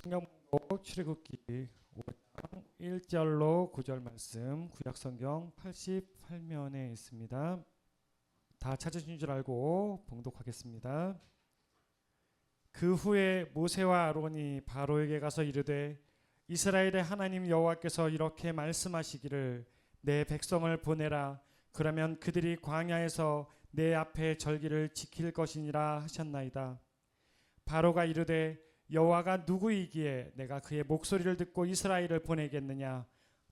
성경목 출애굽기 5장 1절로 9절 말씀 구약성경 88면에 있습니다. 다 찾으신 줄 알고 봉독하겠습니다. 그 후에 모세와 아론이 바로에게 가서 이르되 이스라엘의 하나님 여호와께서 이렇게 말씀하시기를 내 백성을 보내라. 그러면 그들이 광야에서 내 앞에 절기를 지킬 것이니라 하셨나이다. 바로가 이르되 여호와가 누구이기에 내가 그의 목소리를 듣고 이스라엘을 보내겠느냐.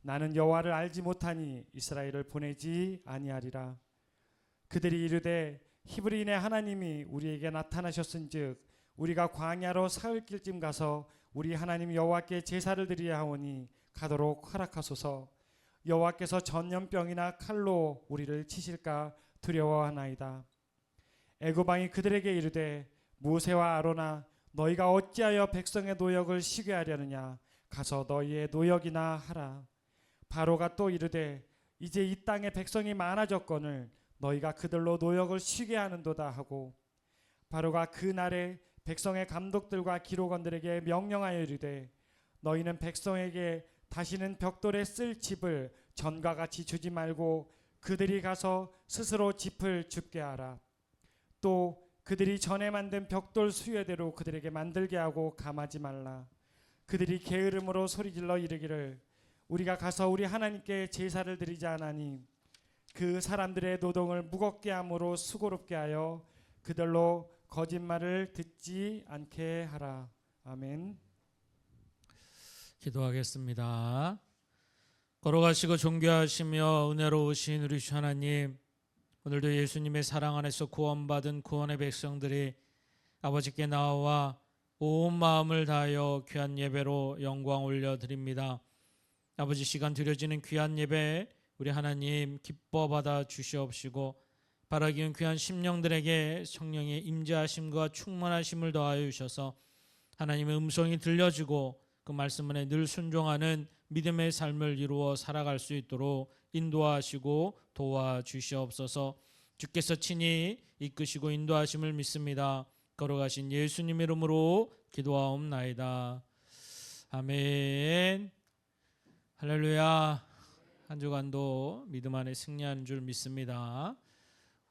나는 여호와를 알지 못하니 이스라엘을 보내지 아니하리라. 그들이 이르되 히브리인의 하나님이 우리에게 나타나셨은즉 우리가 광야로 사흘길쯤 가서 우리 하나님 여호와께 제사를 드리려 하오니 가도록 허락하소서. 여호와께서 전염병이나 칼로 우리를 치실까 두려워하나이다. 애굽 왕이 그들에게 이르되 모세와 아론아 너희가 어찌하여 백성의 노역을 쉬게 하려느냐. 가서 너희의 노역이나 하라. 바로가 또 이르되 이제 이 땅에 백성이 많아졌거늘 너희가 그들로 노역을 쉬게 하는도다 하고, 바로가 그 날에 백성의 감독들과 기록원들에게 명령하여 이르되 너희는 백성에게 다시는 벽돌에 쓸 짚을 전과 같이 주지 말고 그들이 가서 스스로 짚을 줍게 하라. 또 그들이 전에 만든 벽돌 수요대로 그들에게 만들게 하고 감하지 말라. 그들이 게으름으로 소리질러 이르기를 우리가 가서 우리 하나님께 제사를 드리지 않으니 그 사람들의 노동을 무겁게 함으로 수고롭게 하여 그들로 거짓말을 듣지 않게 하라. 아멘. 기도하겠습니다. 걸어가시고 존귀하시며 은혜로우신 우리 주 하나님, 오늘도 예수님의 사랑 안에서 구원받은 구원의 백성들이 아버지께 나와 온 마음을 다하여 귀한 예배로 영광 올려드립니다. 아버지, 시간 드려지는 귀한 예배 우리 하나님 기뻐 받아 주시옵시고 바라기운 귀한 심령들에게 성령의 임재하심과 충만하심을 더하여 주셔서 하나님의 음성이 들려지고 그 말씀 안에 늘 순종하는 믿음의 삶을 이루어 살아갈 수 있도록 인도하시고 도와주시옵소서. 주께서 친히 이끄시고 인도하심을 믿습니다. 걸어가신 예수님 이름으로 기도하옵나이다. 아멘. 할렐루야. 한 주간도 믿음 안에 승리하는 줄 믿습니다.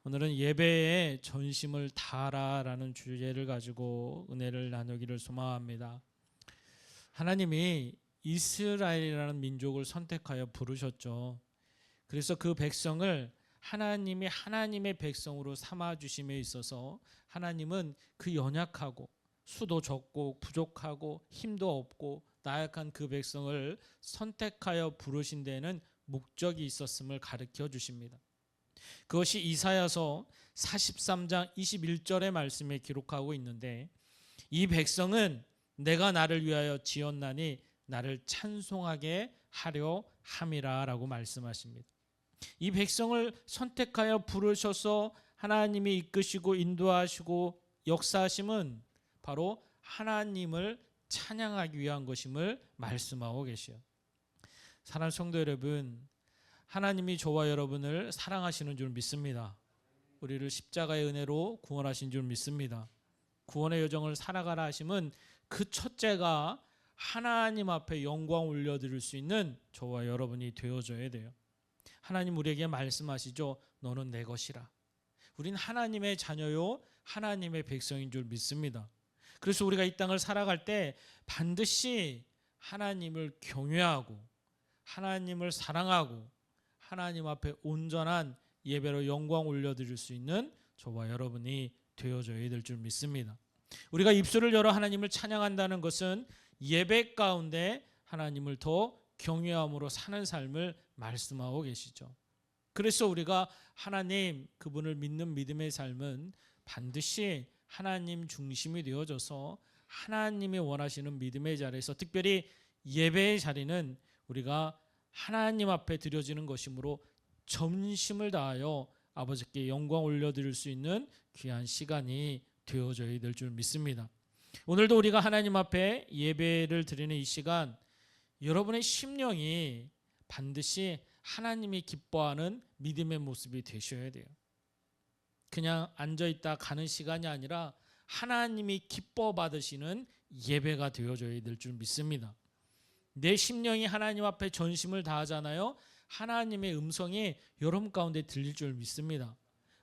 오늘은 예배에 전심을 다하라라는 주제를 가지고 은혜를 나누기를 소망합니다. 하나님이 이스라엘이라는 민족을 선택하여 부르셨죠. 그래서 그 백성을 하나님이 하나님의 백성으로 삼아주심에 있어서 하나님은 그 연약하고 수도 적고 부족하고 힘도 없고 나약한 그 백성을 선택하여 부르신 데에는 목적이 있었음을 가르쳐 주십니다. 그것이 이사야서 43장 21절의 말씀에 기록하고 있는데, 이 백성은 내가 나를 위하여 지었나니 나를 찬송하게 하려 함이라 라고 말씀하십니다. 이 백성을 선택하여 부르셔서 하나님이 이끄시고 인도하시고 역사하심은 바로 하나님을 찬양하기 위한 것임을 말씀하고 계시요. 사랑하는 성도 여러분, 하나님이 저와 여러분을 사랑하시는 줄 믿습니다. 우리를 십자가의 은혜로 구원하신 줄 믿습니다. 구원의 여정을 살아가라 하심은 그 첫째가 하나님 앞에 영광 올려드릴 수 있는 저와 여러분이 되어줘야 돼요. 하나님 우리에게 말씀하시죠. 너는 내 것이라. 우린 하나님의 자녀요 하나님의 백성인 줄 믿습니다. 그래서 우리가 이 땅을 살아갈 때 반드시 하나님을 경외하고 하나님을 사랑하고 하나님 앞에 온전한 예배로 영광 올려드릴 수 있는 저와 여러분이 되어줘야 될 줄 믿습니다. 우리가 입술을 열어 하나님을 찬양한다는 것은 예배 가운데 하나님을 더 경외함으로 사는 삶을 말씀하고 계시죠. 그래서 우리가 하나님 그분을 믿는 믿음의 삶은 반드시 하나님 중심이 되어져서 하나님이 원하시는 믿음의 자리에서, 특별히 예배의 자리는 우리가 하나님 앞에 드려지는 것이므로 전심을 다하여 아버지께 영광 올려드릴 수 있는 귀한 시간이 되어져야 될 줄 믿습니다. 오늘도 우리가 하나님 앞에 예배를 드리는 이 시간, 여러분의 심령이 반드시 하나님이 기뻐하는 믿음의 모습이 되셔야 돼요. 그냥 앉아있다 가는 시간이 아니라 하나님이 기뻐 받으시는 예배가 되어줘야 될 줄 믿습니다. 내 심령이 하나님 앞에 전심을 다하잖아요. 하나님의 음성이 여러분 가운데 들릴 줄 믿습니다.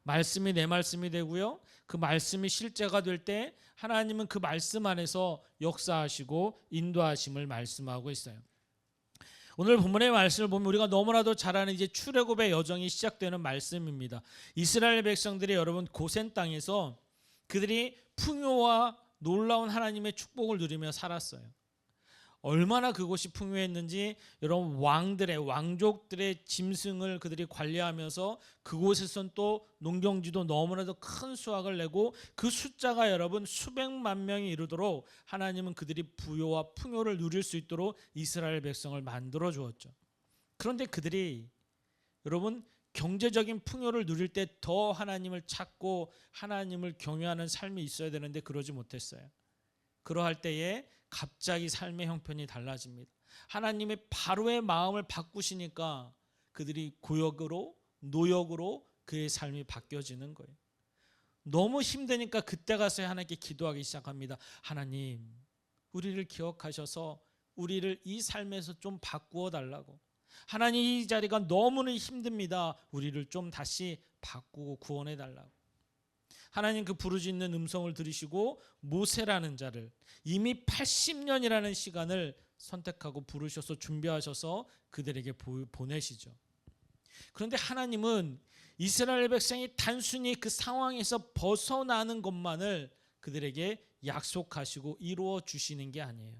말씀이 내 말씀이 되고요. 그 말씀이 실제가 될 때 하나님은 그 말씀 안에서 역사하시고 인도하심을 말씀하고 있어요. 오늘 본문의 말씀을 보면 우리가 너무나도 잘 아는 이제 출애굽의 여정이 시작되는 말씀입니다. 이스라엘 백성들이 여러분 고센 땅에서 그들이 풍요와 놀라운 하나님의 축복을 누리며 살았어요. 얼마나 그곳이 풍요했는지 여러분 왕족들의 짐승을 그들이 관리하면서 그곳에선 또 농경지도 너무나도 큰 수확을 내고 그 숫자가 여러분 수백만 명이 이르도록 하나님은 그들이 부요와 풍요를 누릴 수 있도록 이스라엘 백성을 만들어 주었죠. 그런데 그들이 여러분 경제적인 풍요를 누릴 때 더 하나님을 찾고 하나님을 경외하는 삶이 있어야 되는데 그러지 못했어요. 그러할 때에 갑자기 삶의 형편이 달라집니다. 하나님의 바로의 마음을 바꾸시니까 그들이 고역으로 노역으로 그의 삶이 바뀌어지는 거예요. 너무 힘드니까 그때 가서 하나님께 기도하기 시작합니다. 하나님, 우리를 기억하셔서 우리를 이 삶에서 좀 바꾸어 달라고. 하나님, 이 자리가 너무나 힘듭니다. 우리를 좀 다시 바꾸고 구원해 달라고. 하나님 그 부르짖는 음성을 들으시고 모세라는 자를 이미 80년이라는 시간을 선택하고 부르셔서 준비하셔서 그들에게 보내시죠. 그런데 하나님은 이스라엘 백성이 단순히 그 상황에서 벗어나는 것만을 그들에게 약속하시고 이루어 주시는 게 아니에요.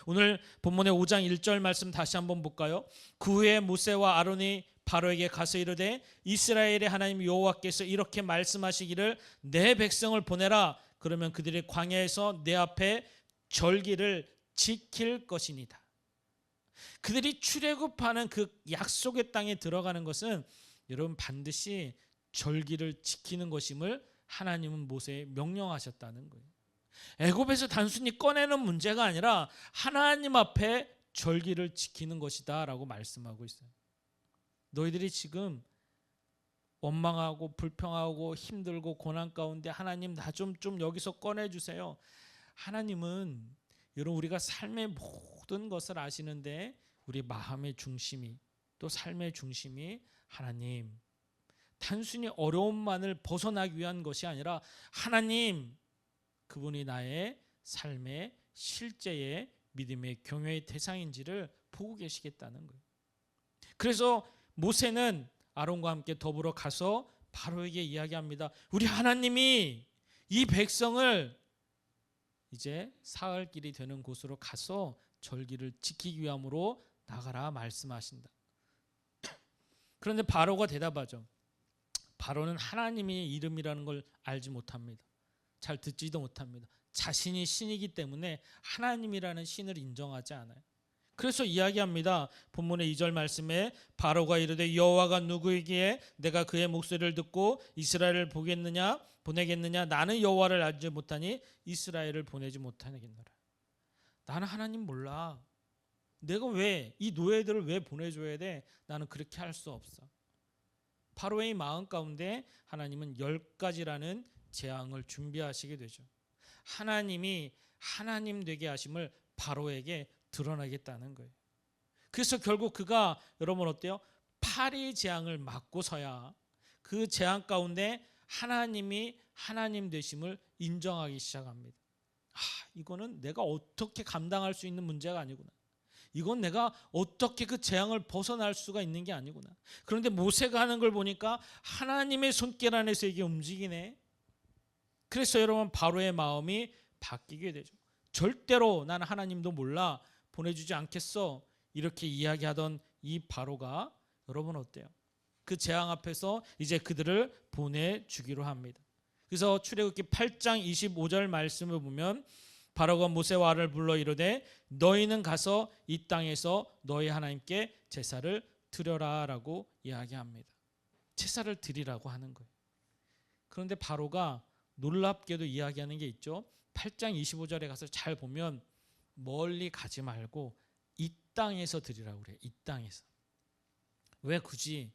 오늘 본문의 5장 1절 말씀 다시 한번 볼까요? 그 후에 모세와 아론이 바로에게 가서 이르되 이스라엘의 하나님 여호와께서 이렇게 말씀하시기를 내 백성을 보내라. 그러면 그들이 광야에서 내 앞에 절기를 지킬 것이니라. 그들이 출애굽하는 그 약속의 땅에 들어가는 것은 여러분 반드시 절기를 지키는 것임을 하나님은 모세에 명령하셨다는 거예요. 애굽에서 단순히 꺼내는 문제가 아니라 하나님 앞에 절기를 지키는 것이다 라고 말씀하고 있어요. 너희들이 지금 원망하고 불평하고 힘들고 고난 가운데 하나님 나 좀 여기서 꺼내주세요. 하나님은 여러분 우리가 삶의 모든 것을 아시는데 우리 마음의 중심이 또 삶의 중심이 하나님, 단순히 어려움만을 벗어나기 위한 것이 아니라 하나님, 그분이 나의 삶의 실제의 믿음의 경외의 대상인지를 보고 계시겠다는 거예요. 그래서 모세는 아론과 함께 더불어 가서 바로에게 이야기합니다. 우리 하나님이 이 백성을 이제 사흘 길이 되는 곳으로 가서 절기를 지키기 위함으로 나가라 말씀하신다. 그런데 바로가 대답하죠. 바로는 하나님의 이름이라는 걸 알지 못합니다. 잘 듣지도 못합니다. 자신이 신이기 때문에 하나님이라는 신을 인정하지 않아요. 그래서 이야기합니다. 본문의 2절 말씀에 바로가 이르되 여호와가 누구이기에 내가 그의 목소리를 듣고 이스라엘을 보내겠느냐 나는 여호와를 알지 못하니 이스라엘을 보내지 못하겠노라. 나는 하나님 몰라. 내가 왜 이 노예들을 왜 보내줘야 돼? 나는 그렇게 할 수 없어. 바로의 마음 가운데 하나님은 10가지라는 재앙을 준비하시게 되죠. 하나님이 하나님 되게 하심을 바로에게 드러나겠다는 거예요. 그래서 결국 그가 여러분 어때요? 파리 재앙을 맞고서야 그 재앙 가운데 하나님이 하나님 되심을 인정하기 시작합니다. 이거는 내가 어떻게 감당할 수 있는 문제가 아니구나. 이건 내가 어떻게 그 재앙을 벗어날 수가 있는 게 아니구나. 그런데 모세가 하는 걸 보니까 하나님의 손길 안에서 이게 움직이네. 그래서 여러분 바로의 마음이 바뀌게 되죠. 절대로 나는 하나님도 몰라 보내주지 않겠어 이렇게 이야기하던 이 바로가 여러분 어때요? 그 재앙 앞에서 이제 그들을 보내주기로 합니다. 그래서 출애굽기 8장 25절 말씀을 보면 바로가 모세와 아론을 불러 이르되 너희는 가서 이 땅에서 너희 하나님께 제사를 드려라 라고 이야기합니다. 제사를 드리라고 하는 거예요. 그런데 바로가 놀랍게도 이야기하는 게 있죠. 8장 25절에 가서 잘 보면 멀리 가지 말고 이 땅에서 드리라고 그래요. 이 땅에서. 왜 굳이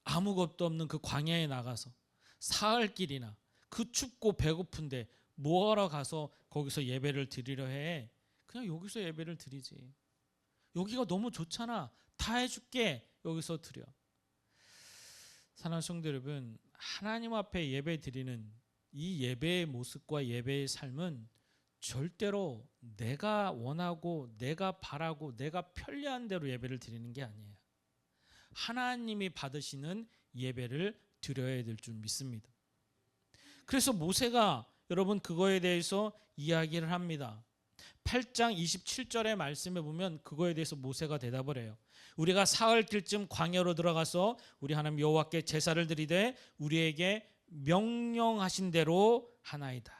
아무것도 없는 그 광야에 나가서 사흘 길이나 그 춥고 배고픈데 뭐하러 가서 거기서 예배를 드리려 해? 그냥 여기서 예배를 드리지. 여기가 너무 좋잖아. 다 해줄게. 여기서 드려. 사랑하는 성도 여러분, 하나님 앞에 예배 드리는 이 예배의 모습과 예배의 삶은 절대로 내가 원하고 내가 바라고 내가 편리한 대로 예배를 드리는 게 아니에요. 하나님이 받으시는 예배를 드려야 될 줄 믿습니다. 그래서 모세가 여러분 그거에 대해서 이야기를 합니다. 8장 27절의 말씀에 보면 그거에 대해서 모세가 대답을 해요. 우리가 사흘 길쯤 광야로 들어가서 우리 하나님 여호와께 제사를 드리되 우리에게 명령하신 대로 하나이다.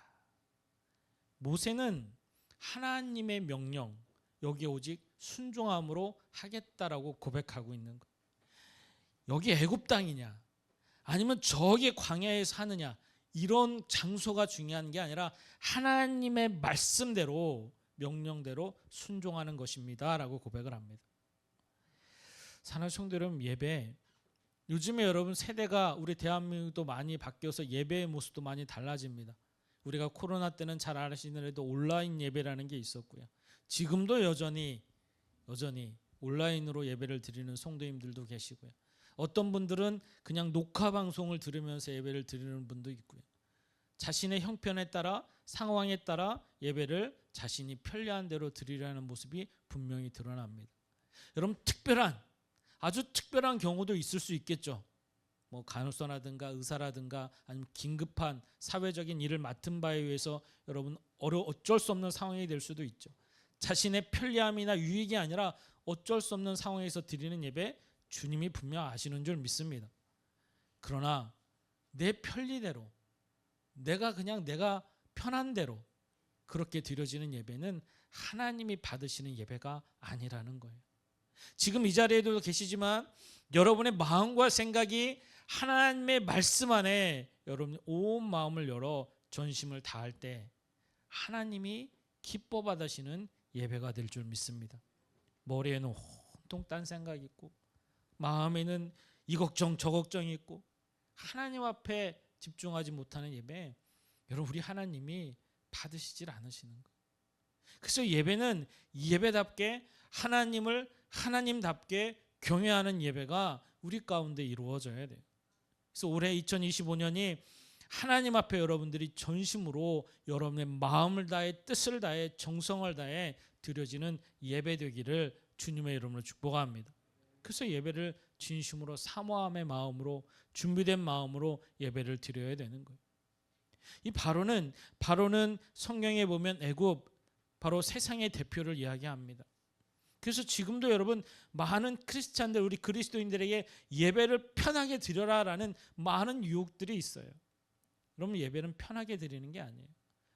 모세는 하나님의 명령, 여기에 오직 순종함으로 하겠다라고 고백하고 있는 거예요. 여기 애굽 땅이냐 아니면 저기 광야에 사느냐 이런 장소가 중요한 게 아니라 하나님의 말씀대로 명령대로 순종하는 것입니다 라고 고백을 합니다. 사랑하는 성도 여러분, 예배 요즘에 여러분 세대가 우리 대한민국도 많이 바뀌어서 예배의 모습도 많이 달라집니다. 우리가 코로나 때는 잘 아시더라도 온라인 예배라는 게 있었고요. 지금도 여전히 온라인으로 예배를 드리는 성도님들도 계시고요. 어떤 분들은 그냥 녹화 방송을 들으면서 예배를 드리는 분도 있고요. 자신의 형편에 따라 상황에 따라 예배를 자신이 편리한 대로 드리려는 모습이 분명히 드러납니다. 여러분 아주 특별한 경우도 있을 수 있겠죠. 뭐 간호사라든가 의사라든가 아니면 긴급한 사회적인 일을 맡은 바에 의해서 여러분 어쩔 수 없는 상황이 될 수도 있죠. 자신의 편리함이나 유익이 아니라 어쩔 수 없는 상황에서 드리는 예배 주님이 분명 아시는 줄 믿습니다. 그러나 내 편리대로 내가 편한 대로 그렇게 드려지는 예배는 하나님이 받으시는 예배가 아니라는 거예요. 지금 이 자리에도 계시지만 여러분의 마음과 생각이 하나님의 말씀 안에 여러분 온 마음을 열어 전심을 다할 때 하나님이 기뻐 받으시는 예배가 될 줄 믿습니다. 머리에는 온통 딴 생각이 있고 마음에는 이 걱정 저 걱정이 있고 하나님 앞에 집중하지 못하는 예배, 여러분 우리 하나님이 받으시질 않으시는 거예요. 그래서 예배는 예배답게 하나님을 하나님답게 경외하는 예배가 우리 가운데 이루어져야 돼요. 그래서 올해 2025년이 하나님 앞에 여러분들이 전심으로 여러분의 마음을 다해 뜻을 다해 정성을 다해 드려지는 예배 되기를 주님의 이름으로 축복합니다. 그래서 예배를 진심으로 사모함의 마음으로 준비된 마음으로 예배를 드려야 되는 거예요. 이 바로는 성경에 보면 애굽 바로 세상의 대표를 이야기합니다. 그래서 지금도 여러분 많은 크리스찬들 우리 그리스도인들에게 예배를 편하게 드려라라는 많은 유혹들이 있어요. 여러분 예배는 편하게 드리는 게 아니에요.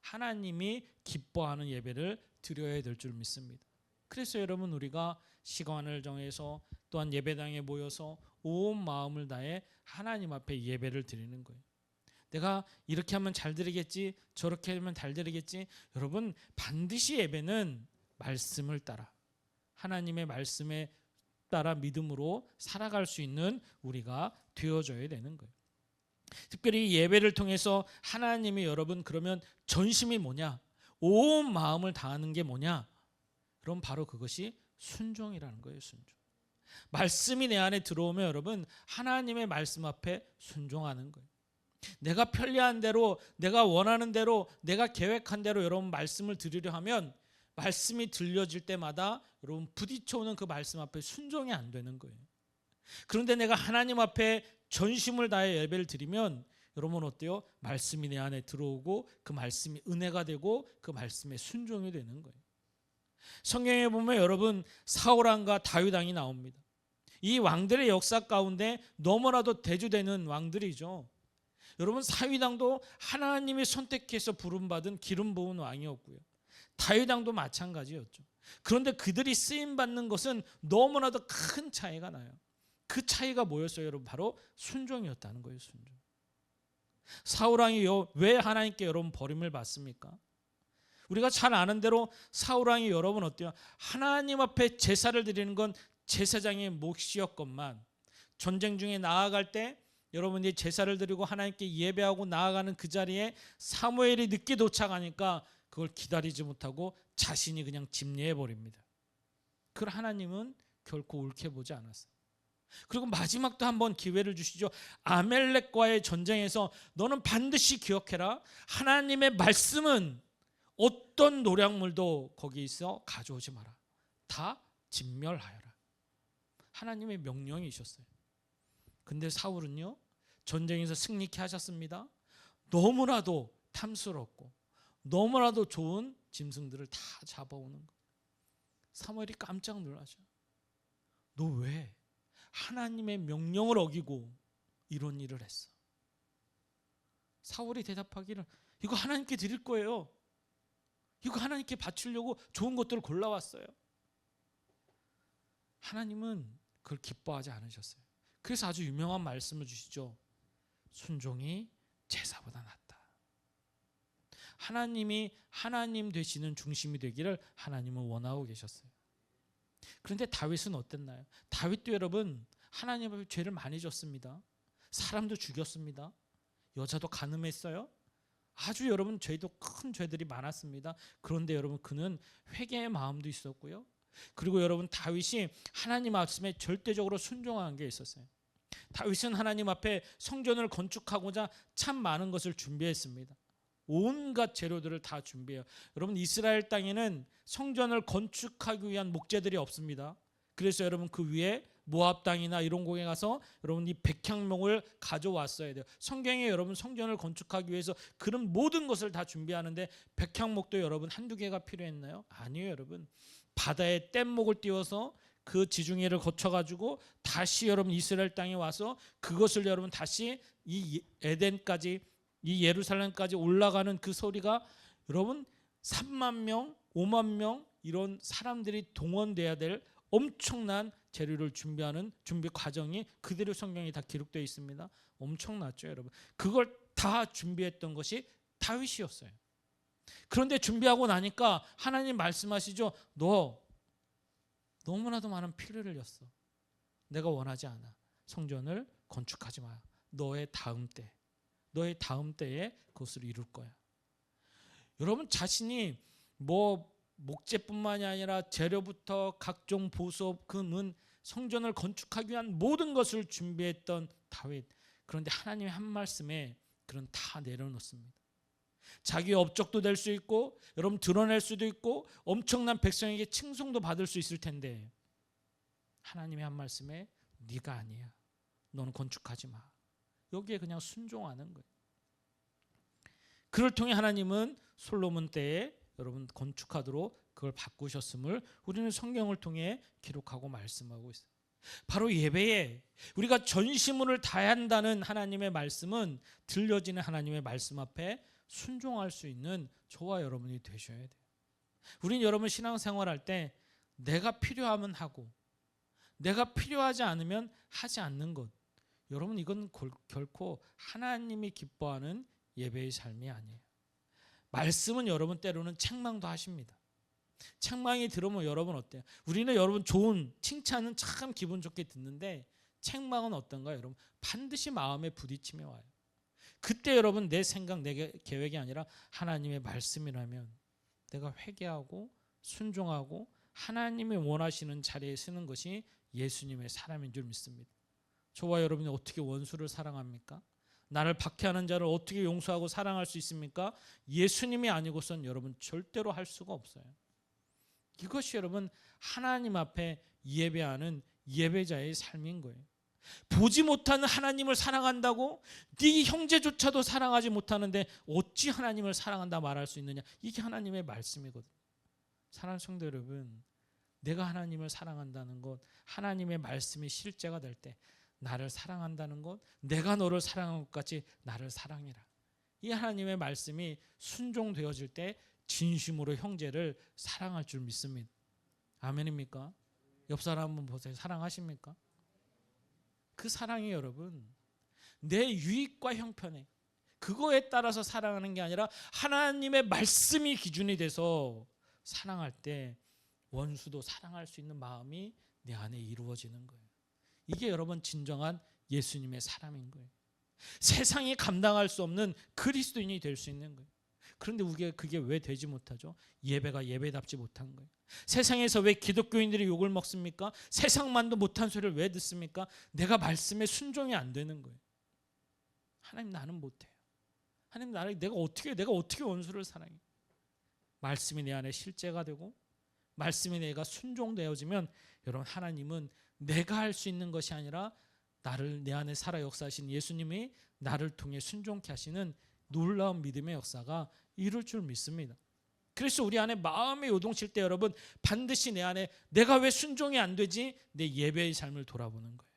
하나님이 기뻐하는 예배를 드려야 될 줄 믿습니다. 그래서 여러분 우리가 시간을 정해서 또한 예배당에 모여서 온 마음을 다해 하나님 앞에 예배를 드리는 거예요. 내가 이렇게 하면 잘 드리겠지, 저렇게 하면 잘 드리겠지. 여러분 반드시 예배는 말씀을 따라 하나님의 말씀에 따라 믿음으로 살아갈 수 있는 우리가 되어져야 되는 거예요. 특별히 예배를 통해서 하나님이 여러분 그러면 전심이 뭐냐? 온 마음을 다하는 게 뭐냐? 그럼 바로 그것이 순종이라는 거예요. 순종. 말씀이 내 안에 들어오면 여러분 하나님의 말씀 앞에 순종하는 거예요. 내가 편리한 대로 내가 원하는 대로 내가 계획한 대로 여러분 말씀을 드리려 하면 말씀이 들려질 때마다 여러분 부딪혀오는 그 말씀 앞에 순종이 안 되는 거예요. 그런데 내가 하나님 앞에 전심을 다해 예배를 드리면 여러분 어때요? 말씀이 내 안에 들어오고 그 말씀이 은혜가 되고 그 말씀에 순종이 되는 거예요. 성경에 보면 여러분 사울왕과 다윗왕이 나옵니다. 이 왕들의 역사 가운데 너무나도 대조되는 왕들이죠. 여러분 사윗왕도 하나님이 선택해서 부름받은 기름 부은 왕이었고요. 다윗왕도 마찬가지였죠. 그런데 그들이 쓰임 받는 것은 너무나도 큰 차이가 나요. 그 차이가 뭐였어요, 여러분? 바로 순종이었다는 거예요, 순종. 사울왕이 왜 하나님께 여러분 버림을 받습니까? 우리가 잘 아는 대로 사울왕이 여러분 어때요? 하나님 앞에 제사를 드리는 건 제사장의 몫이었건만 전쟁 중에 나아갈 때 여러분이 제사를 드리고 하나님께 예배하고 나아가는 그 자리에 사무엘이 늦게 도착하니까 그걸 기다리지 못하고 자신이 그냥 집례해 버립니다. 그걸 하나님은 결코 옳게 보지 않았어요. 그리고 마지막도 한번 기회를 주시죠. 아멜렉과의 전쟁에서 너는 반드시 기억해라. 하나님의 말씀은 어떤 노략물도 거기 있어 가져오지 마라. 다 진멸하여라. 하나님의 명령이셨어요. 근데 사울은요, 전쟁에서 승리케 하셨습니다. 너무나도 탐스럽고 너무나도 좋은 짐승들을 다 잡아오는 거예요. 사무엘이 깜짝 놀라죠. 너 왜 하나님의 명령을 어기고 이런 일을 했어? 사울이 대답하기를 이거 하나님께 드릴 거예요. 이거 하나님께 바치려고 좋은 것들을 골라왔어요. 하나님은 그걸 기뻐하지 않으셨어요. 그래서 아주 유명한 말씀을 주시죠. 순종이 제사보다 낫다. 하나님이 하나님 되시는 중심이 되기를 하나님은 원하고 계셨어요. 그런데 다윗은 어땠나요? 다윗도 여러분 하나님 앞에 죄를 많이 졌습니다. 사람도 죽였습니다. 여자도 간음했어요. 아주 여러분 죄도 큰 죄들이 많았습니다. 그런데 여러분 그는 회개의 마음도 있었고요. 그리고 여러분 다윗이 하나님 말씀에 절대적으로 순종한 게 있었어요. 다윗은 하나님 앞에 성전을 건축하고자 참 많은 것을 준비했습니다. 온갖 재료들을 다 준비해요. 여러분 이스라엘 땅에는 성전을 건축하기 위한 목재들이 없습니다. 그래서 여러분 그 위에 모압 땅이나 이런 곳에 가서 여러분 이 백향목을 가져왔어야 돼요. 성경에 여러분 성전을 건축하기 위해서 그런 모든 것을 다 준비하는데 백향목도 여러분 한두 개가 필요했나요? 아니에요, 여러분. 바다에 뗏목을 띄워서 그 지중해를 거쳐가지고 다시 여러분 이스라엘 땅에 와서 그것을 여러분 다시 이 에덴까지 이 예루살렘까지 올라가는 그 소리가 여러분 3만 명, 5만 명 이런 사람들이 동원돼야 될 엄청난 재료를 준비하는 준비 과정이 그대로 성경에 다 기록되어 있습니다. 엄청났죠, 여러분. 그걸 다 준비했던 것이 다윗이었어요. 그런데 준비하고 나니까 하나님 말씀하시죠. 너 너무나도 많은 피를 흘렸어. 내가 원하지 않아. 성전을 건축하지 마. 너의 다음 때에 그것을 이룰 거야. 여러분 자신이 뭐 목재뿐만이 아니라 재료부터 각종 보석, 금은 성전을 건축하기 위한 모든 것을 준비했던 다윗. 그런데 하나님의 한 말씀에 그런 다 내려놓습니다. 자기의 업적도 될 수 있고 여러분 드러낼 수도 있고 엄청난 백성에게 칭송도 받을 수 있을 텐데 하나님의 한 말씀에 네가 아니야. 너는 건축하지 마. 여기에 그냥 순종하는 거예요. 그를 통해 하나님은 솔로몬 때에 여러분 건축하도록 그걸 바꾸셨음을 우리는 성경을 통해 기록하고 말씀하고 있어요. 바로 예배에 우리가 전심을 다해야 한다는 하나님의 말씀은 들려지는 하나님의 말씀 앞에 순종할 수 있는 저와 여러분이 되셔야 돼요. 우리는 여러분 신앙생활할 때 내가 필요하면 하고 내가 필요하지 않으면 하지 않는 것. 여러분 이건 결코 하나님이 기뻐하는 예배의 삶이 아니에요. 말씀은 여러분 때로는 책망도 하십니다. 책망이 들으면 여러분 어때요? 우리는 여러분 좋은 칭찬은 참 기분 좋게 듣는데 책망은 어떤가요? 여러분 반드시 마음에 부딪힘이 와요. 그때 여러분 내 생각, 내 계획이 아니라 하나님의 말씀이라면 내가 회개하고 순종하고 하나님이 원하시는 자리에 서는 것이 예수님의 사람인 줄 믿습니다. 저와 여러분이 어떻게 원수를 사랑합니까? 나를 박해하는 자를 어떻게 용서하고 사랑할 수 있습니까? 예수님이 아니고선 여러분 절대로 할 수가 없어요. 이것이 여러분 하나님 앞에 예배하는 예배자의 삶인 거예요. 보지 못하는 하나님을 사랑한다고 네 형제조차도 사랑하지 못하는데 어찌 하나님을 사랑한다 말할 수 있느냐. 이게 하나님의 말씀이거든요. 사랑하는 성도 여러분, 내가 하나님을 사랑한다는 것, 하나님의 말씀이 실제가 될 때 나를 사랑한다는 것, 내가 너를 사랑한 것 같이 나를 사랑해라. 이 하나님의 말씀이 순종되어질 때 진심으로 형제를 사랑할 줄 믿습니다. 아멘입니까? 옆 사람 한번 보세요. 사랑하십니까? 그 사랑이 여러분 내 유익과 형편에 그거에 따라서 사랑하는 게 아니라 하나님의 말씀이 기준이 돼서 사랑할 때 원수도 사랑할 수 있는 마음이 내 안에 이루어지는 거예요. 이게 여러분 진정한 예수님의 사람인 거예요. 세상이 감당할 수 없는 그리스도인이 될 수 있는 거예요. 그런데 그게 왜 되지 못하죠? 예배가 예배답지 못한 거예요. 세상에서 왜 기독교인들이 욕을 먹습니까? 세상만도 못한 소리를 왜 듣습니까? 내가 말씀에 순종이 안 되는 거예요. 하나님, 나는 못해요. 하나님, 내가 어떻게 원수를 사랑해? 말씀이 내 안에 실제가 되고 말씀이 내가 순종되어지면, 여러분, 하나님은 내가 할 수 있는 것이 아니라 내 안에 살아 역사하신 예수님이 나를 통해 순종케 하시는 놀라운 믿음의 역사가 이룰 줄 믿습니다. 그래서 우리 안에 마음이 요동칠 때, 여러분, 반드시 내 안에 내가 왜 순종이 안 되지? 내 예배의 삶을 돌아보는 거예요.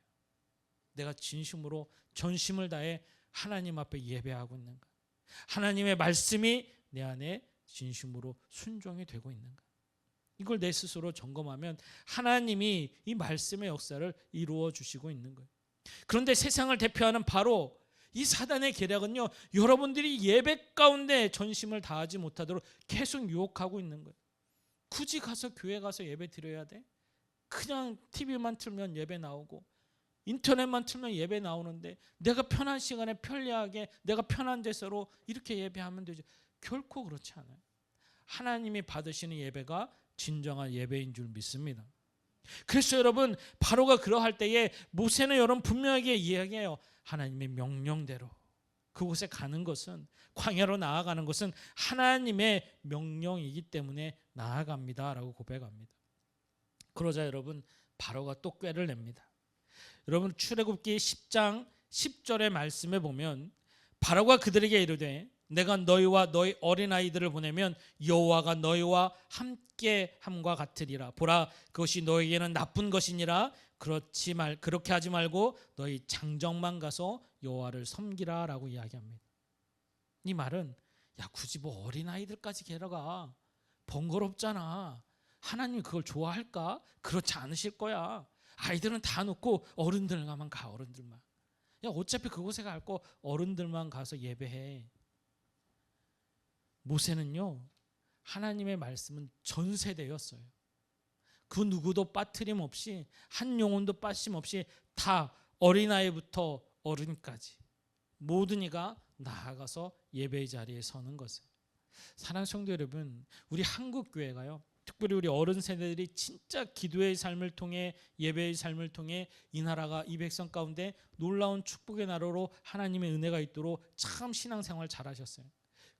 내가 진심으로 전심을 다해 하나님 앞에 예배하고 있는가? 하나님의 말씀이 내 안에 진심으로 순종이 되고 있는가? 이걸 내 스스로 점검하면 하나님이 이 말씀의 역사를 이루어 주시고 있는 거예요. 그런데 세상을 대표하는 바로 이 사단의 계략은요, 여러분들이 예배 가운데 전심을 다하지 못하도록 계속 유혹하고 있는 거예요. 굳이 가서 교회 가서 예배 드려야 돼? 그냥 TV만 틀면 예배 나오고 인터넷만 틀면 예배 나오는데 내가 편한 시간에 편리하게 내가 편한 데서로 이렇게 예배하면 되죠. 결코 그렇지 않아요. 하나님이 받으시는 예배가 진정한 예배인 줄 믿습니다. 그래서 여러분, 바로가 그러할 때에 모세는 여러분 분명하게 이야기해요. 하나님의 명령대로 그곳에 가는 것은, 광야로 나아가는 것은 하나님의 명령이기 때문에 나아갑니다라고 고백합니다. 그러자 여러분, 바로가 또 꾀를 냅니다. 여러분, 출애굽기 10장 10절의 말씀에 보면 바로가 그들에게 이르되 내가 너희와 너희 어린아이들을 보내면 여호와가 너희와 함께 함과 같으리라. 보라, 그것이 너희에게는 나쁜 것이니라. 그렇게 하지 말고 너희 장정만 가서 여호와를 섬기라 라고 이야기합니다. 이 말은, 야, 굳이 뭐 어린아이들까지 데려가, 번거롭잖아. 하나님이 그걸 좋아할까? 그렇지 않으실 거야. 아이들은 다 놓고 어른들만 가. 어른들만. 야, 어차피 그곳에 갈 거 어른들만 가서 예배해. 모세는요, 하나님의 말씀은 전 세대였어요. 그 누구도 빠트림 없이, 한 영혼도 빠짐없이 다 어린아이부터 어른까지 모든 이가 나아가서 예배의 자리에 서는 것을. 사랑하는 성도 여러분, 우리 한국 교회가요, 특별히 우리 어른 세대들이 진짜 기도의 삶을 통해, 예배의 삶을 통해 이 나라가, 이 백성 가운데 놀라운 축복의 나라로 하나님의 은혜가 있도록 참 신앙생활 잘하셨어요.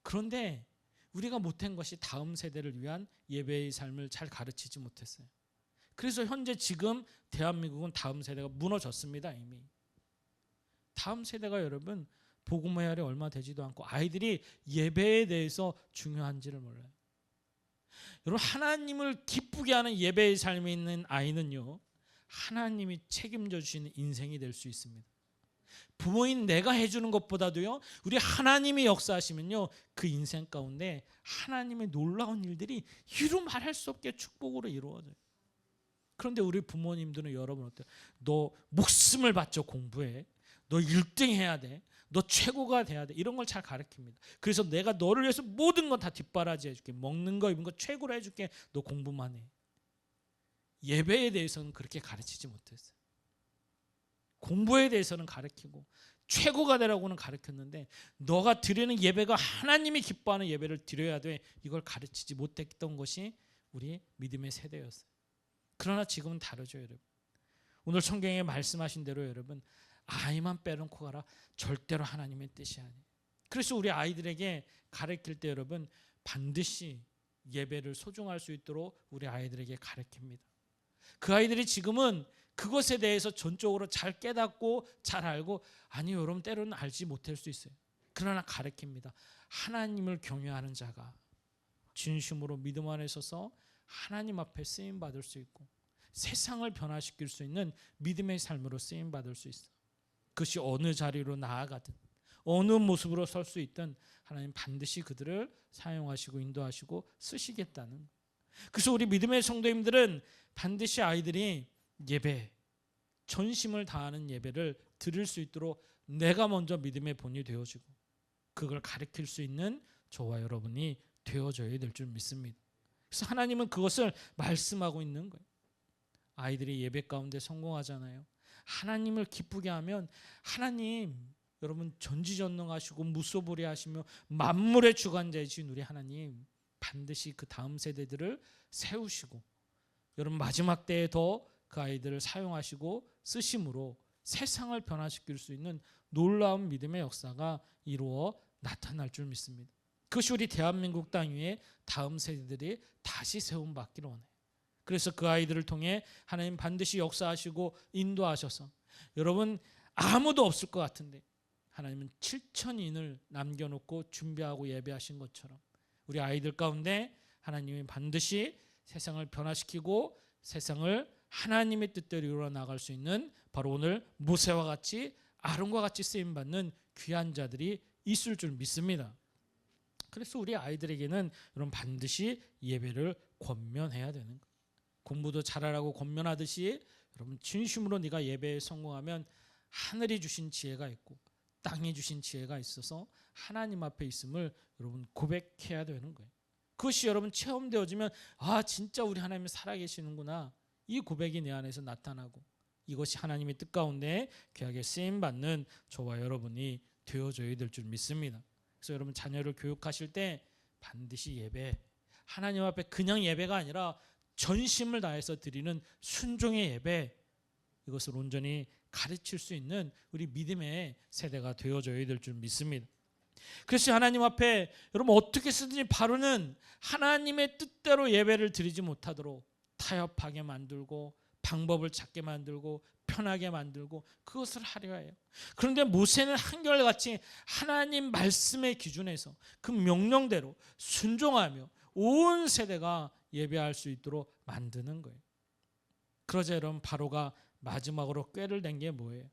그런데 우리가 못한 것이 다음 세대를 위한 예배의 삶을 잘 가르치지 못했어요. 그래서 현재 지금 대한민국은 다음 세대가 무너졌습니다. 이미 다음 세대가 여러분 복음의 알이 얼마 되지도 않고 아이들이 예배에 대해서 중요한지를 몰라요. 여러분, 하나님을 기쁘게 하는 예배의 삶에 있는 아이는요, 하나님이 책임져 주시는 인생이 될 수 있습니다. 부모인 내가 해주는 것보다도요, 우리 하나님이 역사하시면요, 그 인생 가운데 하나님의 놀라운 일들이 이루 말할 수 없게 축복으로 이루어져요. 그런데 우리 부모님들은, 여러분 어때요? 너 목숨을 바쳐 공부해, 너 1등 해야 돼, 너 최고가 돼야 돼, 이런 걸 잘 가르칩니다. 그래서 내가 너를 위해서 모든 건 다 뒷바라지 해줄게, 먹는 거 입는 거 최고로 해줄게, 너 공부만 해. 예배에 대해서는 그렇게 가르치지 못했어요. 공부에 대해서는 가르치고 최고가 되라고는 가르쳤는데, 너가 드리는 예배가 하나님이 기뻐하는 예배를 드려야 돼, 이걸 가르치지 못했던 것이 우리 믿음의 세대였어요. 그러나 지금은 다르죠. 여러분, 오늘 성경에 말씀하신 대로 여러분, 아이만 빼놓고 가라, 절대로 하나님의 뜻이 아니에요. 그래서 우리 아이들에게 가르칠 때 여러분, 반드시 예배를 소중할 수 있도록 우리 아이들에게 가르칩니다. 그 아이들이 지금은 그것에 대해서 전적으로 잘 깨닫고 잘 알고, 아니요, 여러분, 때로는 알지 못할 수 있어요. 그러나 가르칩니다. 하나님을 경외하는 자가 진심으로 믿음 안에 서서 하나님 앞에 쓰임 받을 수 있고 세상을 변화시킬 수 있는 믿음의 삶으로 쓰임 받을 수 있어요. 그것이 어느 자리로 나아가든 어느 모습으로 설 수 있든 하나님 반드시 그들을 사용하시고 인도하시고 쓰시겠다는 거예요. 그래서 우리 믿음의 성도님들은 반드시 아이들이 예배, 전심을 다하는 예배를 드릴 수 있도록 내가 먼저 믿음의 본이 되어지고 그걸 가르칠 수 있는 저와 여러분이 되어져야 될 줄 믿습니다. 그래서 하나님은 그것을 말씀하고 있는 거예요. 아이들이 예배 가운데 성공하잖아요. 하나님을 기쁘게 하면 하나님, 여러분 전지전능하시고 무소불위하시며 만물의 주관자이신 우리 하나님 반드시 그 다음 세대들을 세우시고 여러분 마지막 때에 더 그 아이들을 사용하시고 쓰심으로 세상을 변화시킬 수 있는 놀라운 믿음의 역사가 이루어 나타날 줄 믿습니다. 그것이 우리 대한민국 땅 위에 다음 세대들이 다시 세움받기를 원해요. 그래서 그 아이들을 통해 하나님 반드시 역사하시고 인도하셔서 여러분 아무도 없을 것 같은데 하나님은 7,000인을 남겨놓고 준비하고 예배하신 것처럼 우리 아이들 가운데 하나님이 반드시 세상을 변화시키고 세상을 하나님의 뜻대로 이루어 나갈 수 있는 바로 오늘 모세와 같이 아론과 같이 쓰임받는 귀한 자들이 있을 줄 믿습니다. 그래서 우리 아이들에게는 여러분 반드시 예배를 권면해야 되는 거예요. 공부도 잘하라고 권면하듯이 여러분 진심으로 네가 예배에 성공하면 하늘이 주신 지혜가 있고 땅이 주신 지혜가 있어서 하나님 앞에 있음을 여러분 고백해야 되는 거예요. 그것이 여러분 체험되어지면 아 진짜 우리 하나님이 살아계시는구나 이 고백이 내 안에서 나타나고 이것이 하나님의 뜻 가운데 귀하게 쓰임받는 저와 여러분이 되어져야 될 줄 믿습니다. 그래서 여러분 자녀를 교육하실 때 반드시 예배 하나님 앞에 그냥 예배가 아니라 전심을 다해서 드리는 순종의 예배 이것을 온전히 가르칠 수 있는 우리 믿음의 세대가 되어져야 될 줄 믿습니다. 그래서 하나님 앞에 여러분 어떻게 쓰든지 바로는 하나님의 뜻대로 예배를 드리지 못하도록 타협하게 만들고 방법을 찾게 만들고 편하게 만들고 그것을 하려 해요. 그런데 모세는 한결같이 하나님 말씀의 기준에서 그 명령대로 순종하며 온 세대가 예배할 수 있도록 만드는 거예요. 그러자 여러분 바로가 마지막으로 꾀를 낸 게 뭐예요?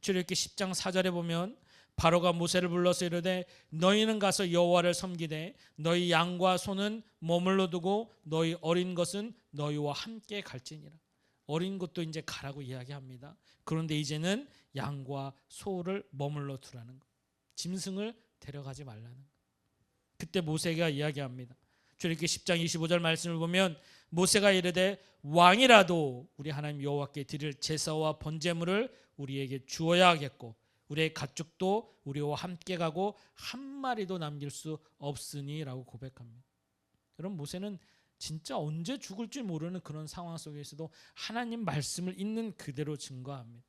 출애굽기 10장 4절에 보면 바로가 모세를 불러서 이르되 너희는 가서 여호와를 섬기되 너희 양과 소는 머물러 두고 너희 어린 것은 너희와 함께 갈지니라. 어린 것도 이제 가라고 이야기합니다. 그런데 이제는 양과 소를 머물러 두라는 거. 짐승을 데려가지 말라는 거. 그때 모세가 이야기합니다. 출애굽기 10장 25절 말씀을 보면 모세가 이르되 왕이라도 우리 하나님 여호와께 드릴 제사와 번제물을 우리에게 주어야 하겠고 우리의 가축도 우리와 함께 가고 한 마리도 남길 수 없으니라고 고백합니다. 여러분 모세는 진짜 언제 죽을지 모르는 그런 상황 속에서도 하나님 말씀을 있는 그대로 증거합니다.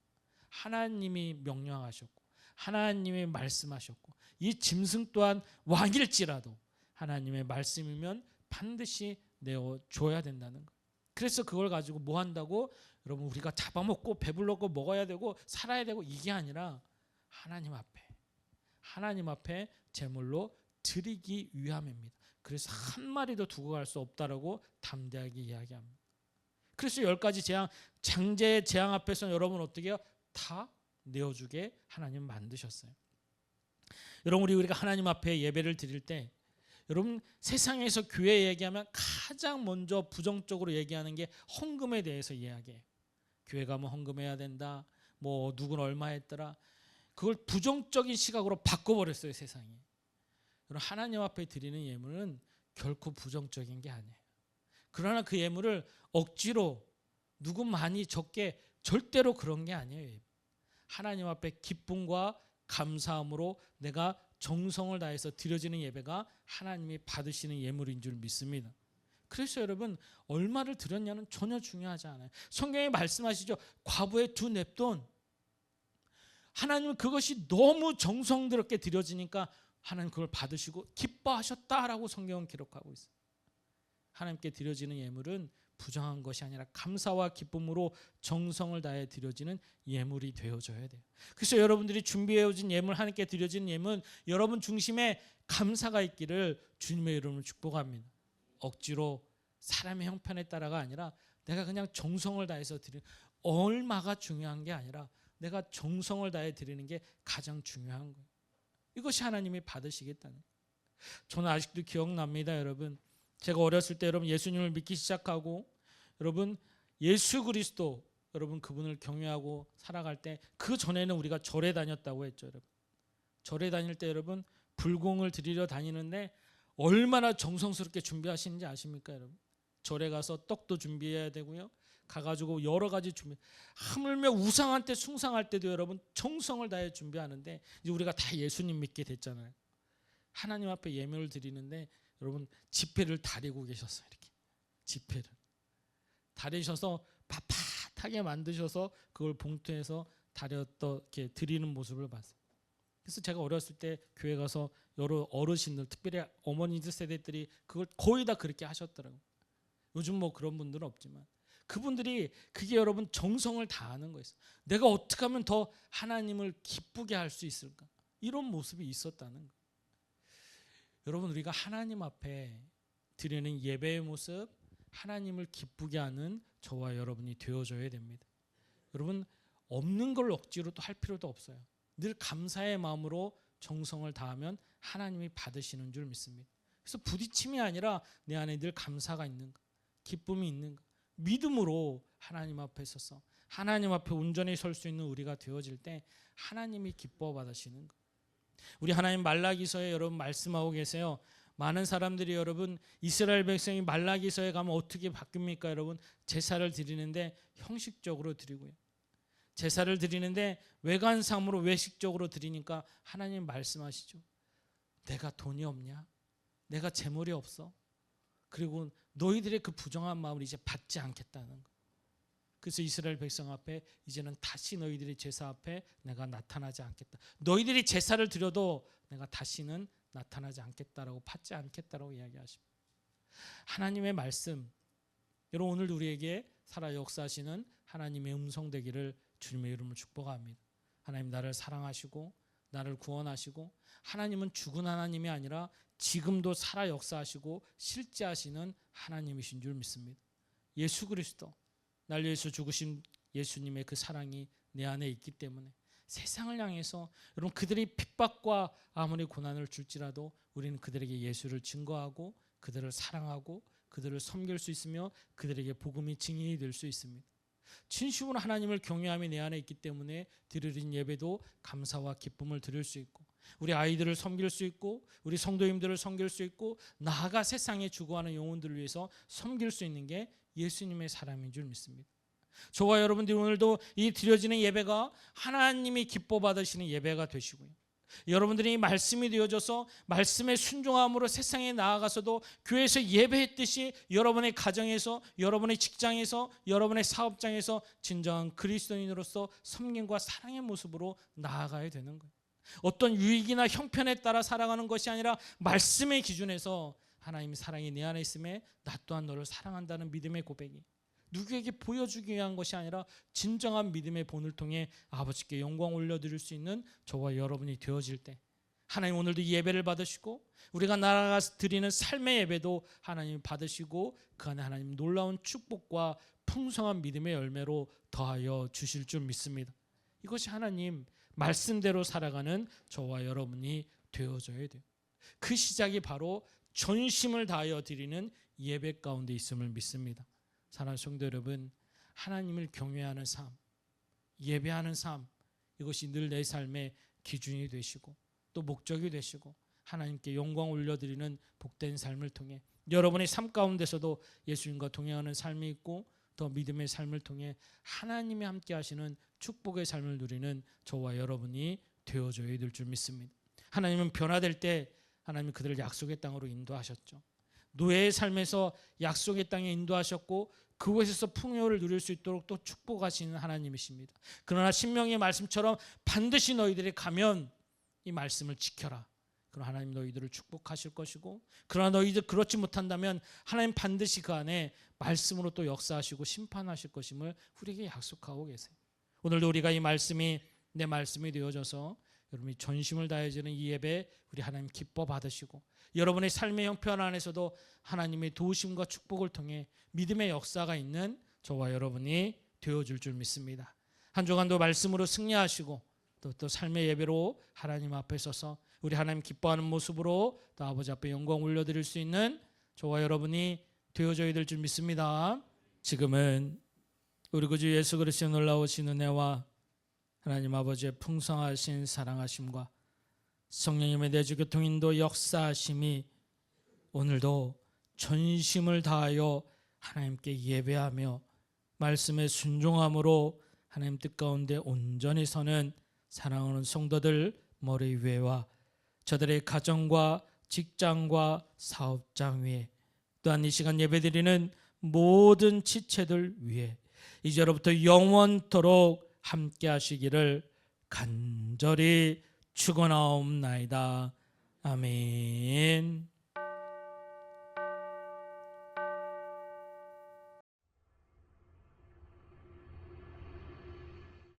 하나님이 명령하셨고 하나님이 말씀하셨고 이 짐승 또한 왕일지라도 하나님의 말씀이면 반드시 내어줘야 된다는 거예요. 그래서 그걸 가지고 뭐 한다고? 여러분 우리가 잡아먹고 배불러고 먹어야 되고 살아야 되고 이게 아니라 하나님 앞에 제물로 드리기 위함입니다. 그래서 한 마리도 두고 갈 수 없다라고 담대하게 이야기합니다. 그래서 10가지 재앙, 장제의 재앙 앞에서 여러분 어떻게 해요? 다 내어주게 하나님 만드셨어요. 여러분 우리가 하나님 앞에 예배를 드릴 때 여러분 세상에서 교회 얘기하면 가장 먼저 부정적으로 얘기하는 게 헌금에 대해서 이야기해요. 교회 가면 헌금해야 된다. 뭐 누구는 얼마 했더라. 그걸 부정적인 시각으로 바꿔버렸어요 세상이. 여러분 하나님 앞에 드리는 예물은 결코 부정적인 게 아니에요. 그러나 그 예물을 억지로 누구 많이 적게 절대로 그런 게 아니에요. 하나님 앞에 기쁨과 감사함으로 내가 정성을 다해서 드려지는 예배가 하나님이 받으시는 예물인 줄 믿습니다. 그래서 여러분 얼마를 드렸냐는 전혀 중요하지 않아요. 성경에 말씀하시죠. 과부의 2 냅돈. 하나님은 그것이 너무 정성스럽게 드려지니까 하나님 그걸 받으시고 기뻐하셨다라고 성경은 기록하고 있어요. 하나님께 드려지는 예물은 부정한 것이 아니라 감사와 기쁨으로 정성을 다해 드려지는 예물이 되어져야 돼요. 그래서 여러분들이 준비해오신 예물, 하나님께 드려지는 예물은 여러분 중심에 감사가 있기를 주님의 이름으로 축복합니다. 억지로 사람의 형편에 따라가 아니라 내가 그냥 정성을 다해서 드리는, 얼마가 중요한 게 아니라 내가 정성을 다해 드리는 게 가장 중요한 거예요. 이것이 하나님이 받으시겠다는 거예요. 저는 아직도 기억납니다. 여러분 제가 어렸을 때 여러분 예수님을 믿기 시작하고 여러분 예수 그리스도 여러분 그분을 경외하고 살아갈 때 그 전에는 우리가 절에 다녔다고 했죠. 여러분 절에 다닐 때 여러분 불공을 드리러 다니는데 얼마나 정성스럽게 준비하시는지 아십니까? 여러분 절에 가서 떡도 준비해야 되고요 가가지고 여러 가지 준비, 하물며 우상한테 숭상할 때도 여러분 정성을 다해 준비하는데, 이제 우리가 다 예수님 믿게 됐잖아요. 하나님 앞에 예물을 드리는데 여러분 지폐를 다리고 계셨어요. 이렇게 지폐를 다리셔서 빳빳하게 만드셔서 그걸 봉투에서 다렸던 이렇게 드리는 모습을 봤어요. 그래서 제가 어렸을 때 교회 가서 여러 어르신들, 특별히 어머니들 세대들이 그걸 거의 다 그렇게 하셨더라고요. 요즘 뭐 그런 분들은 없지만 그분들이 그게 여러분 정성을 다하는 거였어요. 내가 어떻게 하면 더 하나님을 기쁘게 할 수 있을까? 이런 모습이 있었다는 거예요. 여러분, 우리가 하나님 앞에 드리는 예배의 모습, 하나님을 기쁘게 하는 저와 여러분이 되어줘야 됩니다. 여러분, 없는 걸 억지로 또 할 필요도 없어요. 늘 감사의 마음으로 정성을 다하면 하나님이 받으시는 줄 믿습니다. 그래서 부딪힘이 아니라 내 안에 늘 감사가 있는 것, 기쁨이 있는 것, 믿음으로 하나님 앞에 서서 하나님 앞에 온전히 설 수 있는 우리가 되어질 때 하나님이 기뻐 받으시는 것. 우리 하나님 말라기서에 여러분 말씀하고 계세요. 많은 사람들이 여러분 이스라엘 백성이 말라기서에 가면 어떻게 바뀝니까? 여러분 제사를 드리는데 형식적으로 드리고요. 제사를 드리는데 외관상으로 외식적으로 드리니까 하나님 말씀하시죠. 내가 돈이 없냐? 내가 재물이 없어? 그리고 너희들의 그 부정한 마음을 이제 받지 않겠다는 거. 그래서 이스라엘 백성 앞에 이제는 다시 너희들이 제사 앞에 내가 나타나지 않겠다. 너희들이 제사를 드려도 내가 다시는 나타나지 않겠다라고, 받지 않겠다라고 이야기하십니다. 하나님의 말씀, 여러분 오늘 우리에게 살아 역사하시는 하나님의 음성 되기를 주님의 이름으로 축복합니다. 하나님 나를 사랑하시고 나를 구원하시고, 하나님은 죽은 하나님이 아니라 지금도 살아 역사하시고 실제하시는 하나님이신 줄 믿습니다. 예수 그리스도, 날 위해서 죽으신 예수님의 그 사랑이 내 안에 있기 때문에 세상을 향해서 여러분 그들이 핍박과 아무리 고난을 줄지라도 우리는 그들에게 예수를 증거하고 그들을 사랑하고 그들을 섬길 수 있으며 그들에게 복음이 증인이 될 수 있습니다. 진심으로 하나님을 경외함이 내 안에 있기 때문에 드리는 예배도 감사와 기쁨을 드릴 수 있고, 우리 아이들을 섬길 수 있고, 우리 성도님들을 섬길 수 있고, 나아가 세상에 죽어가는 영혼들을 위해서 섬길 수 있는 게 예수님의 사람인 줄 믿습니다. 저와 여러분들이 오늘도 이 드려지는 예배가 하나님이 기뻐 받으시는 예배가 되시고요, 여러분들이 말씀이 되어져서 말씀에 순종함으로 세상에 나아가서도 교회에서 예배했듯이 여러분의 가정에서, 여러분의 직장에서, 여러분의 사업장에서 진정한 그리스도인으로서 섬김과 사랑의 모습으로 나아가야 되는 거예요. 어떤 유익이나 형편에 따라 살아가는 것이 아니라 말씀의 기준에서 하나님의 사랑이 내 안에 있음에 나 또한 너를 사랑한다는 믿음의 고백이 누구에게 보여주기 위한 것이 아니라 진정한 믿음의 본을 통해 아버지께 영광 올려드릴 수 있는 저와 여러분이 되어질 때, 하나님 오늘도 예배를 받으시고 우리가 나아가서 드리는 삶의 예배도 하나님이 받으시고 그 안에 하나님 놀라운 축복과 풍성한 믿음의 열매로 더하여 주실 줄 믿습니다. 이것이 하나님 말씀대로 살아가는 저와 여러분이 되어져야 돼요. 그 시작이 바로 전심을 다하여 드리는 예배 가운데 있음을 믿습니다. 사랑하는 성도 여러분, 하나님을 경외하는 삶, 예배하는 삶, 이것이 늘 내 삶의 기준이 되시고 또 목적이 되시고 하나님께 영광 올려드리는 복된 삶을 통해 여러분의 삶 가운데서도 예수님과 동행하는 삶이 있고 더 믿음의 삶을 통해 하나님이 함께 하시는 축복의 삶을 누리는 저와 여러분이 되어줘야 될 줄 믿습니다. 하나님은 변화될 때 하나님은 그들을 약속의 땅으로 인도하셨죠. 노예의 삶에서 약속의 땅에 인도하셨고 그곳에서 풍요를 누릴 수 있도록 또 축복하시는 하나님이십니다. 그러나 신명의 말씀처럼 반드시 너희들이 가면 이 말씀을 지켜라. 그럼 하나님 너희들을 축복하실 것이고, 그러나 너희들 그렇지 못한다면 하나님 반드시 그 안에 말씀으로 또 역사하시고 심판하실 것임을 우리에게 약속하고 계세요. 오늘도 우리가 이 말씀이 내 말씀이 되어져서 여러분이 전심을 다해지는 이 예배 우리 하나님 기뻐 받으시고, 여러분의 삶의 형편 안에서도 하나님의 도우심과 축복을 통해 믿음의 역사가 있는 저와 여러분이 되어줄 줄 믿습니다. 한 주간도 말씀으로 승리하시고 또 삶의 예배로 하나님 앞에 서서 우리 하나님 기뻐하는 모습으로 또 아버지 앞에 영광 올려드릴 수 있는 저와 여러분이 되어져야 될 줄 믿습니다. 지금은 우리 구주 예수 그리스도의 놀라우신 은혜와 하나님 아버지의 풍성하신 사랑하심과 성령님의 내주 교통 인도 역사하심이 오늘도 전심을 다하여 하나님께 예배하며 말씀에 순종함으로 하나님 뜻 가운데 온전히 서는 사랑하는 성도들 머리 위에와 저들의 가정과 직장과 사업장 위에 또한 이 시간 예배드리는 모든 지체들 위에 이제로부터 영원토록 함께 하시기를 간절히 축원하옵나이다. 아멘.